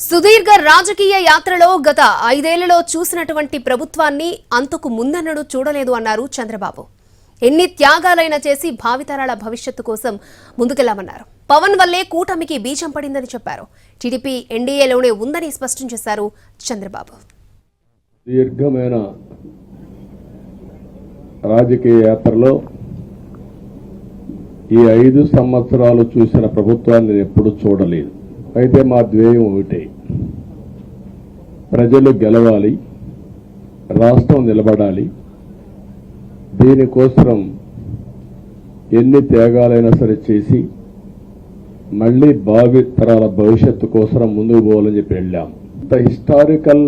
సుదీర్ఘ రాజకీయ యాత్రలో గత 5 ఏళ్లలో చూసినటువంటి ప్రభుత్వాన్ని అంతకు ముందన్నడు చూడలేదు అన్నారు చంద్రబాబు. ఎన్ని త్యాగాలైనా చేసి భావితరాల భవిష్యత్తు కోసం ముందుకెళ్లామన్నారు. పవన్ వల్లే కూటమికి బీజం పడిందని చెప్పారు. టీడీపీ ఎన్డీఏలోనే ఉందని స్పష్టం చేశారు చంద్రబాబు. దీర్ఘమైన రాజకీయ యాత్రలో ఈ 5 సంవత్సరాలు చూసిన ప్రభుత్వాన్ని ఎప్పుడు చూడలేదు. అయితే మా ధ్యేయం ఒకటే, ప్రజలు గెలవాలి, రాష్ట్రం నిలబడాలి. దీనికోసం ఎన్ని త్యాగాలైనా సరే చేసి మళ్ళీ భావితరాల భవిష్యత్తు కోసం ముందుకు పోవాలని చెప్పి వెళ్ళాం. ఇంత హిస్టారికల్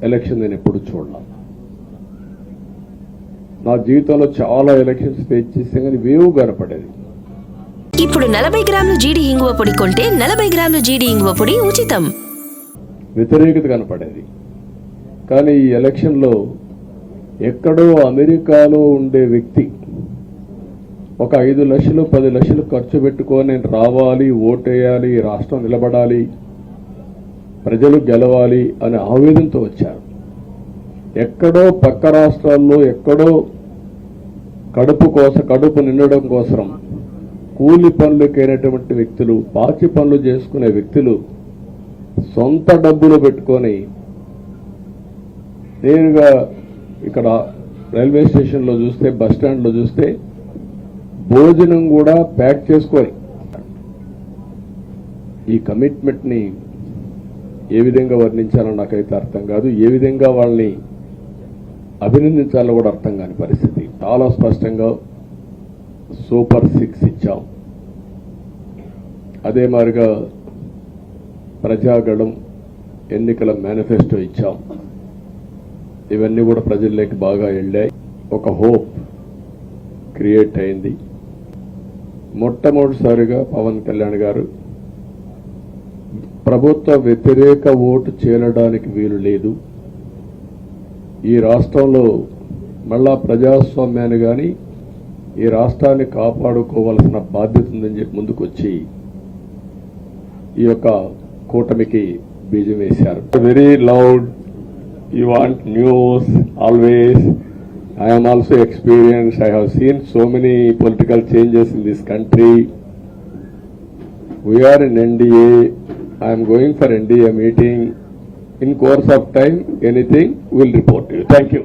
ఎలక్షన్ నేను ఎప్పుడు చూడలా. నా జీవితంలో చాలా ఎలక్షన్స్ ఫేస్ చేస్తే కానీ వేవ్ కనపడేది. ఇప్పుడు 40 గ్రాముల జీడి ఇంగువ పొడి కొంటే 40 గ్రాముల జీడి ఇంగువ పొడి ఉచితం. వ్యతిరేకత కనపడేది. కానీ ఈ ఎలక్షన్లో ఎక్కడో అమెరికాలో ఉండే వ్యక్తి ఒక 5 లక్షలు 10 లక్షలు ఖర్చు పెట్టుకొని నేను రావాలి, ఓటేయాలి, రాష్ట్రం నిలబడాలి, ప్రజలు గెలవాలి అనే ఆవేదనతో వచ్చారు. ఎక్కడో పక్క రాష్ట్రాల్లో ఎక్కడో కడుపు నిండడం కోసం కూలి పనులకైనటువంటి వ్యక్తులు, పాచి పనులు చేసుకునే వ్యక్తులు సొంత డబ్బులు పెట్టుకొని నేరుగా ఇక్కడ రైల్వే స్టేషన్లో చూస్తే, బస్ స్టాండ్లో చూస్తే భోజనం కూడా ప్యాక్ చేసుకొని ఈ కమిట్మెంట్ని ఏ విధంగా వర్ణించాలో నాకైతే అర్థం కాదు. ఏ విధంగా వాళ్ళని అభినందించాలో కూడా అర్థం కాని పరిస్థితి. చాలా స్పష్టంగా సూపర్ 6 ఇచ్చాం. అదే మాదిరిగా ప్రజాగళం ఎన్నికల మేనిఫెస్టో ఇచ్చాం. ఇవన్నీ కూడా ప్రజల్లోకి బాగా వెళ్ళాయి. ఒక హోప్ క్రియేట్ అయింది. మొట్టమొదటిసారిగా పవన్ కళ్యాణ్ గారు ప్రభుత్వ వ్యతిరేక ఓటు చేరడానికి వీలు లేదు, ఈ రాష్ట్రంలో మళ్ళా ప్రజాస్వామ్యాన్ని కానీ ఈ రాష్ట్రాన్ని కాపాడుకోవాల్సిన బాధ్యత ఉందని చెప్పి ముందుకొచ్చి ఈ యొక్క కూటమికి బీజం వేశారు. Very loud, you want news always. I am also experienced. I have seen so many political changes in this country. We are in NDA. I am going for NDA meeting. In course of time, anything, we will report to you. Thank you.